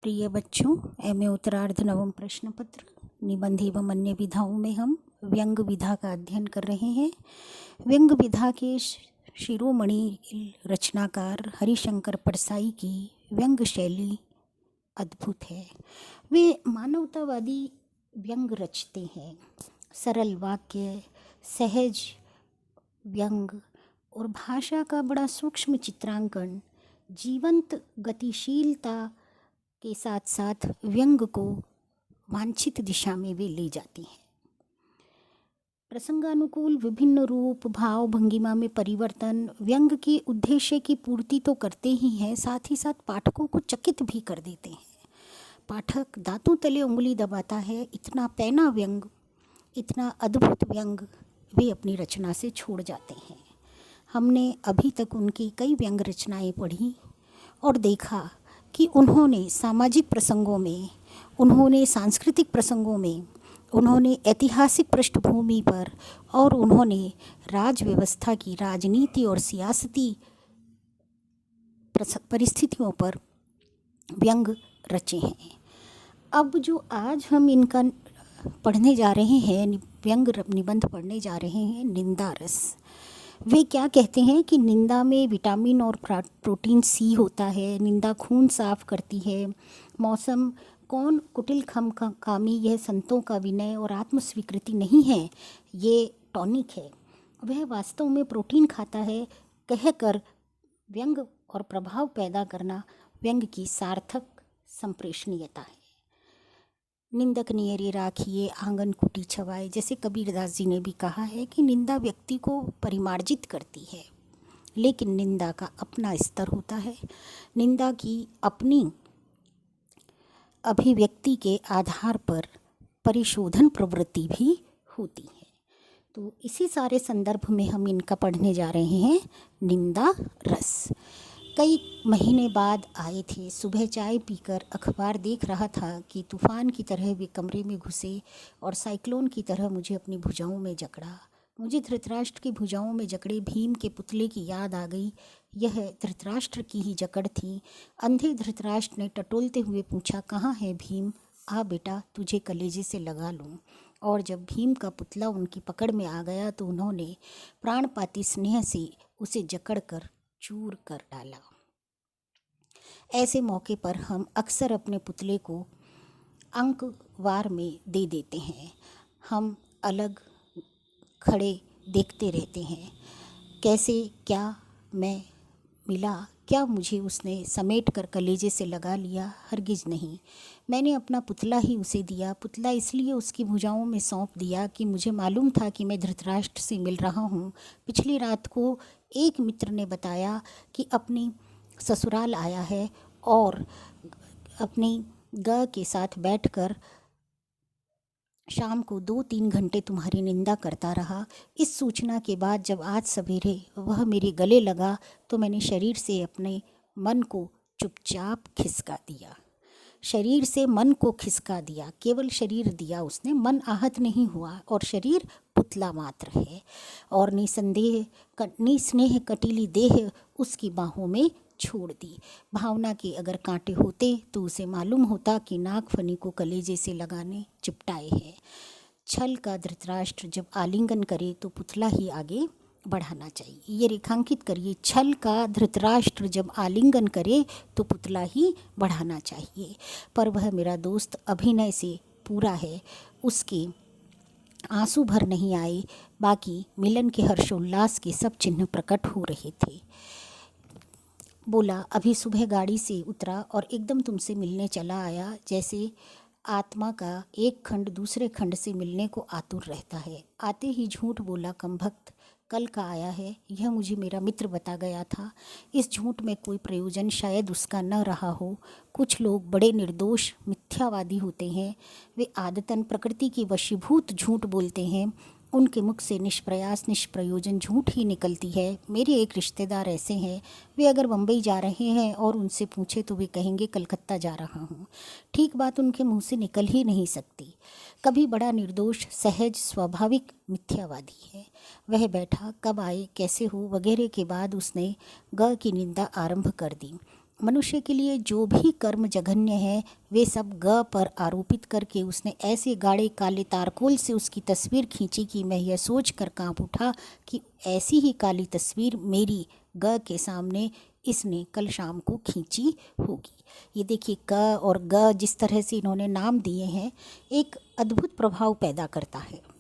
प्रिय बच्चों, एमए उत्तरार्ध नवम प्रश्न पत्र निबंध एवं अन्य विधाओं में हम व्यंग विधा का अध्ययन कर रहे हैं। व्यंग विधा के शिरोमणि रचनाकार हरिशंकर परसाई की व्यंग शैली अद्भुत है। वे मानवतावादी व्यंग रचते हैं। सरल वाक्य, सहज व्यंग और भाषा का बड़ा सूक्ष्म चित्रांकन जीवंत गतिशीलता के साथ साथ व्यंग को वांछित दिशा में वे ले जाती हैं। प्रसंगानुकूल विभिन्न रूप, भाव, भंगिमा में परिवर्तन व्यंग के उद्देश्य की पूर्ति तो करते ही हैं, साथ ही साथ पाठकों को चकित भी कर देते हैं। पाठक दांतों तले उंगली दबाता है। इतना पैना व्यंग, इतना अद्भुत व्यंग वे अपनी रचना से छोड़ जाते हैं। हमने अभी तक उनकी कई व्यंग रचनाएं पढ़ी और देखा कि उन्होंने सामाजिक प्रसंगों में, उन्होंने सांस्कृतिक प्रसंगों में, उन्होंने ऐतिहासिक पृष्ठभूमि पर और उन्होंने राज व्यवस्था की राजनीति और सियासती परिस्थितियों पर व्यंग रचे हैं। अब जो आज हम इनका पढ़ने जा रहे हैं, व्यंग निबंध पढ़ने जा रहे हैं, निंदा रस। वे क्या कहते हैं कि निंदा में विटामिन और प्रोटीन सी होता है, निंदा खून साफ करती है, मौसम कौन कुटिल खम कामी, यह संतों का विनय और आत्मस्वीकृति नहीं है, ये टॉनिक है। वह वास्तव में प्रोटीन खाता है कहकर व्यंग और प्रभाव पैदा करना व्यंग की सार्थक संप्रेषणीयता है। निंदक नियरे राखिए आंगन कुटी छवाए, जैसे कबीरदास जी ने भी कहा है कि निंदा व्यक्ति को परिमार्जित करती है, लेकिन निंदा का अपना स्तर होता है। निंदा की अपनी अभिव्यक्ति के आधार पर परिशोधन प्रवृत्ति भी होती है। तो इसी सारे संदर्भ में हम इनका पढ़ने जा रहे हैं, निंदा रस। कई महीने बाद आए थे। सुबह चाय पीकर अखबार देख रहा था कि तूफान की तरह वे कमरे में घुसे और साइक्लोन की तरह मुझे अपनी भुजाओं में जकड़ा। मुझे धृतराष्ट्र की भुजाओं में जकड़े भीम के पुतले की याद आ गई। यह धृतराष्ट्र की ही जकड़ थी। अंधे धृतराष्ट्र ने टटोलते हुए पूछा, कहाँ है भीम? आ बेटा, तुझे कलेजे से लगा लूँ। और जब भीम का पुतला उनकी पकड़ में आ गया तो उन्होंने प्राणपाती स्नेह से उसे जकड़ कर चूर कर डाला। ऐसे मौके पर हम अक्सर अपने पुतले को अंकवार में दे देते हैं। हम अलग खड़े देखते रहते हैं, कैसे, क्या मैं मिला, क्या मुझे उसने समेट कर कलेजे से लगा लिया? हरगिज़ नहीं। मैंने अपना पुतला ही उसे दिया। पुतला इसलिए उसकी भुजाओं में सौंप दिया कि मुझे मालूम था कि मैं धृतराष्ट्र से मिल रहा हूँ। पिछली रात को एक मित्र ने बताया कि अपनी ससुराल आया है और अपनी ग के साथ बैठकर शाम को 2-3 घंटे तुम्हारी निंदा करता रहा। इस सूचना के बाद जब आज सवेरे वह मेरे गले लगा तो मैंने शरीर से अपने मन को चुपचाप खिसका दिया। शरीर से मन को खिसका दिया, केवल शरीर दिया उसने, मन आहत नहीं हुआ और शरीर पुतला मात्र है। और निस्नेह कटीली देह उसकी बाहों में छोड़ दी। भावना के अगर कांटे होते तो उसे मालूम होता कि नागफनी को कलेजे से लगाने चिपटाए है। छल का धृतराष्ट्र जब आलिंगन करे तो पुतला ही आगे बढ़ाना चाहिए। ये रेखांकित करिए, छल का धृतराष्ट्र जब आलिंगन करे तो पुतला ही बढ़ाना चाहिए। पर वह मेरा दोस्त अभिनय से पूरा है, उसके आंसू भर नहीं आए। बाकी मिलन के हर्षोल्लास के सब चिन्ह प्रकट हो रहे थे। बोला, अभी सुबह गाड़ी से उतरा और एकदम तुमसे मिलने चला आया, जैसे आत्मा का एक खंड दूसरे खंड से मिलने को आतुर रहता है। आते ही झूठ बोला, कमभक्त कल का आया है, यह मुझे मेरा मित्र बता गया था। इस झूठ में कोई प्रयोजन शायद उसका न रहा हो। कुछ लोग बड़े निर्दोष मिथ्यावादी होते हैं। वे आदतन प्रकृति की वशीभूत झूठ बोलते हैं। उनके मुख से निष्प्रयास निष्प्रयोजन झूठ ही निकलती है। मेरे एक रिश्तेदार ऐसे हैं, वे अगर बम्बई जा रहे हैं और उनसे पूछे तो वे कहेंगे कलकत्ता जा रहा हूँ। ठीक बात उनके मुंह से निकल ही नहीं सकती। कभी बड़ा निर्दोष, सहज, स्वाभाविक मिथ्यावादी है। वह बैठा, कब आए, कैसे हो वगैरह के बाद उसने ग की निंदा आरंभ कर दी। मनुष्य के लिए जो भी कर्म जघन्य है वे सब ग पर आरोपित करके उसने ऐसे गाढ़े काले तारकोल से उसकी तस्वीर खींची कि मैं यह सोच कर काँप उठा कि ऐसी ही काली तस्वीर मेरी ग के सामने इसने कल शाम को खींची होगी। ये देखिए, क और ग जिस तरह से इन्होंने नाम दिए हैं एक अद्भुत प्रभाव पैदा करता है।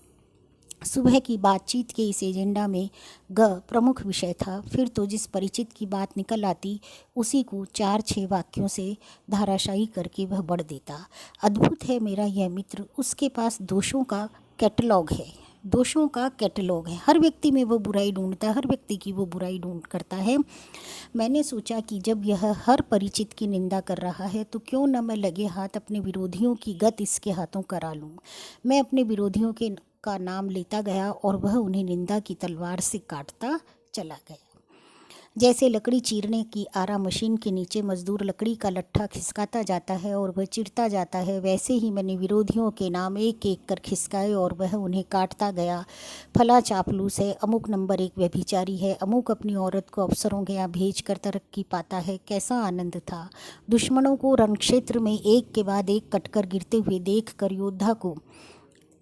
सुबह की बातचीत के इस एजेंडा में ग प्रमुख विषय था। फिर तो जिस परिचित की बात निकल आती उसी को 4-6 वाक्यों से धाराशायी करके वह बढ़ देता। अद्भुत है मेरा यह मित्र, उसके पास दोषों का कैटलॉग है। दोषों का कैटलॉग है, हर व्यक्ति में वो बुराई ढूंढता है, हर व्यक्ति की वो बुराई ढूंढ करता है। मैंने सोचा कि जब यह हर परिचित की निंदा कर रहा है तो क्यों न मैं लगे हाथ अपने विरोधियों की गत इसके हाथों करा लूँ। मैं अपने विरोधियों के का नाम लेता गया और वह उन्हें निंदा की तलवार से काटता चला गया। जैसे लकड़ी चीरने की आरा मशीन के नीचे मजदूर लकड़ी का लट्ठा खिसकाता जाता है और वह चिरता जाता है, वैसे ही मैंने विरोधियों के नाम एक एक कर खिसकाए और वह उन्हें काटता गया। फला चापलूस है, अमुक नंबर 1 व्यभिचारी है, अमुक अपनी औरत को अफसरों के यहाँ भेज कर तरक्की पाता है। कैसा आनंद था दुश्मनों को रणक्षेत्र में एक के बाद एक कटकर गिरते हुए देख कर। योद्धा को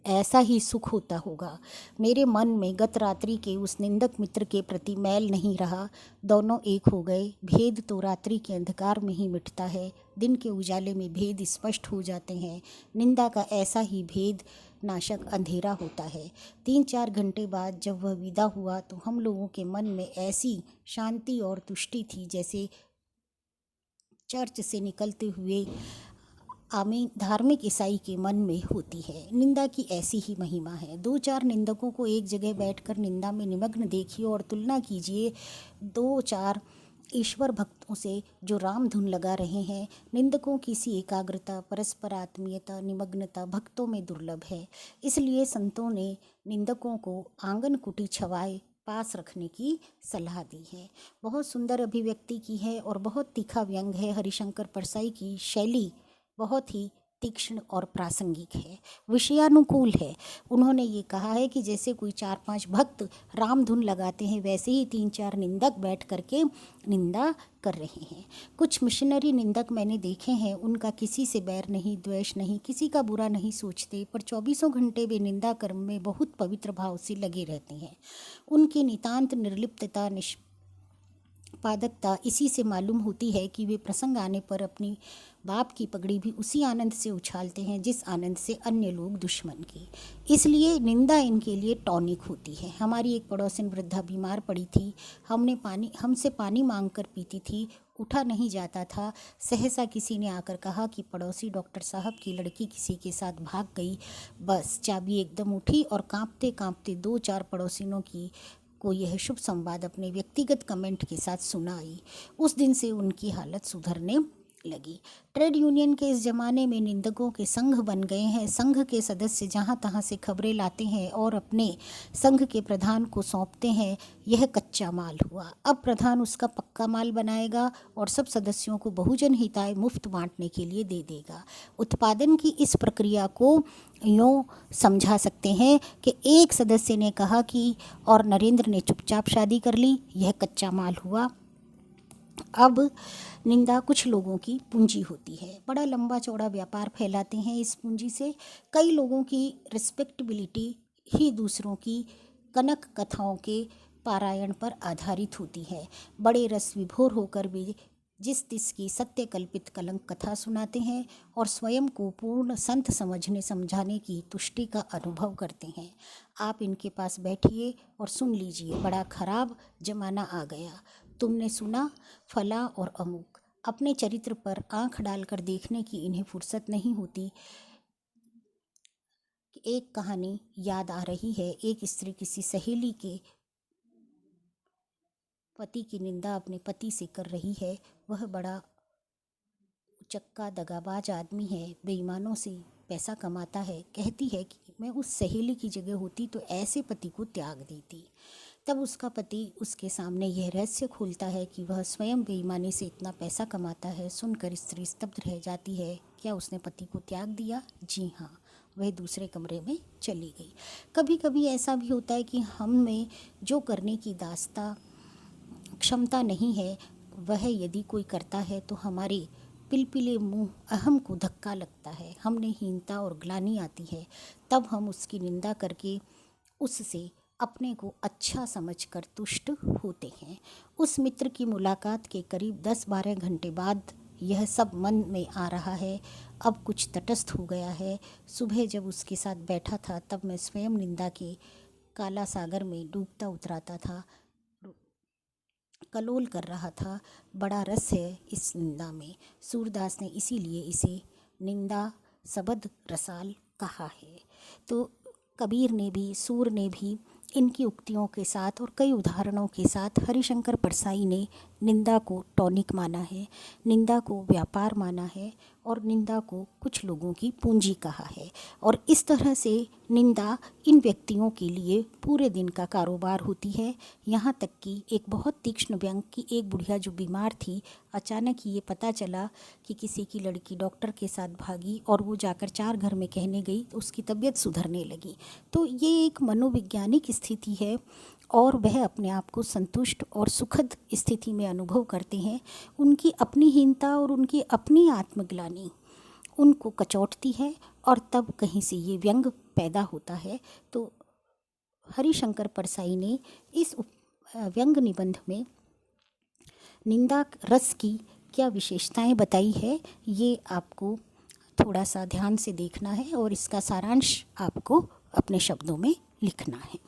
ऐसा ही सुख होता होगा। मेरे मन में गत रात्रि के उस निंदक मित्र के प्रति मैल नहीं रहा। दोनों एक हो गए। भेद तो रात्रि के अंधकार में ही मिटता है, दिन के उजाले में भेद स्पष्ट हो जाते हैं। निंदा का ऐसा ही भेद नाशक अंधेरा होता है। 3-4 घंटे बाद जब वह विदा हुआ तो हम लोगों के मन में ऐसी शांति और तुष्टि थी जैसे चर्च से निकलते हुए आमीन धार्मिक ईसाई के मन में होती है। निंदा की ऐसी ही महिमा है। 2-4 निंदकों को एक जगह बैठकर निंदा में निमग्न देखिए और तुलना कीजिए 2-4 ईश्वर भक्तों से जो राम धुन लगा रहे हैं। निंदकों की सी एकाग्रता, परस्पर आत्मीयता, निमग्नता भक्तों में दुर्लभ है। इसलिए संतों ने निंदकों को आंगन कुटी छवाए पास रखने की सलाह दी है। बहुत सुंदर अभिव्यक्ति की है और बहुत तीखा व्यंग है। हरिशंकर परसाई की शैली बहुत ही तीक्ष्ण और प्रासंगिक है, विषयानुकूल है। उन्होंने ये कहा है कि जैसे कोई 4-5 भक्त राम धुन लगाते हैं वैसे ही 3-4 निंदक बैठ करके निंदा कर रहे हैं। कुछ मिशनरी निंदक मैंने देखे हैं, उनका किसी से बैर नहीं, द्वेष नहीं, किसी का बुरा नहीं सोचते, पर 24 घंटे वे निंदा कर्म में बहुत पवित्र भाव से लगे रहते हैं। उनकी नितांत निर्लिप्तता, निष्पादकता इसी से मालूम होती है कि वे प्रसंग आने पर अपनी बाप की पगड़ी भी उसी आनंद से उछालते हैं जिस आनंद से अन्य लोग दुश्मन की। इसलिए निंदा इनके लिए टॉनिक होती है। हमारी एक पड़ोसिन वृद्धा बीमार पड़ी थी। हमसे पानी मांग कर पीती थी, उठा नहीं जाता था। सहसा किसी ने आकर कहा कि पड़ोसी डॉक्टर साहब की लड़की किसी के साथ भाग गई। बस चाबी एकदम उठी और कांपते कांपते 2-4 पड़ोसिनों की को यह शुभ संवाद अपने व्यक्तिगत कमेंट के साथ सुनाई। उस दिन से उनकी हालत सुधरने लगी। ट्रेड यूनियन के इस जमाने में निंदकों के संघ बन गए हैं। संघ के सदस्य जहाँ तहाँ से खबरें लाते हैं और अपने संघ के प्रधान को सौंपते हैं। यह कच्चा माल हुआ। अब प्रधान उसका पक्का माल बनाएगा और सब सदस्यों को बहुजन हिताय मुफ्त बांटने के लिए दे देगा। उत्पादन की इस प्रक्रिया को यूँ समझा सकते हैं कि एक सदस्य ने कहा कि और नरेंद्र ने चुपचाप शादी कर ली। यह कच्चा माल हुआ। अब निंदा कुछ लोगों की पूंजी होती है। बड़ा लंबा चौड़ा व्यापार फैलाते हैं इस पूंजी से। कई लोगों की रिस्पेक्टेबिलिटी ही दूसरों की कनक कथाओं के पारायण पर आधारित होती है। बड़े रस विभोर होकर भी जिस तिस की सत्य कल्पित कलंक कथा सुनाते हैं और स्वयं को पूर्ण संत समझने समझाने की तुष्टि का अनुभव करते हैं। आप इनके पास बैठिए और सुन लीजिए। बड़ा खराब जमाना आ गया। तुमने सुना फला और अमुक। अपने चरित्र पर आंख डालकर देखने की इन्हें फुर्सत नहीं होती। एक कहानी याद आ रही है। एक स्त्री किसी सहेली के पति की निंदा अपने पति से कर रही है। वह बड़ा उचक्का दगाबाज आदमी है, बेईमानों से पैसा कमाता है। कहती है कि मैं उस सहेली की जगह होती तो ऐसे पति को त्याग देती। तब उसका पति उसके सामने यह रहस्य खोलता है कि वह स्वयं बेईमानी से इतना पैसा कमाता है। सुनकर स्त्री स्तब्ध रह जाती है। क्या उसने पति को त्याग दिया? जी हाँ, वह दूसरे कमरे में चली गई। कभी कभी ऐसा भी होता है कि हम में जो करने की दास्ता क्षमता नहीं है वह यदि कोई करता है तो हमारे पिलपिले मुंह अहम को धक्का लगता है, हमने हीनता और ग्लानि आती है। तब हम उसकी निंदा करके उससे अपने को अच्छा समझकर तुष्ट होते हैं। उस मित्र की मुलाकात के करीब 10-12 घंटे बाद यह सब मन में आ रहा है। अब कुछ तटस्थ हो गया है। सुबह जब उसके साथ बैठा था तब मैं स्वयं निंदा के काला सागर में डूबता उतराता था, कलोल कर रहा था। बड़ा रस है इस निंदा में। सूरदास ने इसीलिए इसे निंदा सबद रसाल कहा है। तो कबीर ने भी, सूर ने भी इनकी उक्तियों के साथ और कई उदाहरणों के साथ हरिशंकर परसाई ने निंदा को टॉनिक माना है, निंदा को व्यापार माना है और निंदा को कुछ लोगों की पूंजी कहा है। और इस तरह से निंदा इन व्यक्तियों के लिए पूरे दिन का कारोबार होती है। यहाँ तक कि एक बहुत तीक्ष्ण व्यंग की एक बुढ़िया जो बीमार थी, अचानक ही ये पता चला कि किसी की लड़की डॉक्टर के साथ भागी और वो जाकर 4 घर में कहने गई तो उसकी तबीयत सुधरने लगी। तो ये एक मनोवैज्ञानिक स्थिति है और वह अपने आप को संतुष्ट और सुखद स्थिति में अनुभव करते हैं। उनकी अपनी हीनता और उनकी अपनी आत्मग्लानि उनको कचोटती है और तब कहीं से ये व्यंग पैदा होता है। तो हरिशंकर परसाई ने इस व्यंग निबंध में निंदा रस की क्या विशेषताएं बताई है, ये आपको थोड़ा सा ध्यान से देखना है और इसका सारांश आपको अपने शब्दों में लिखना है।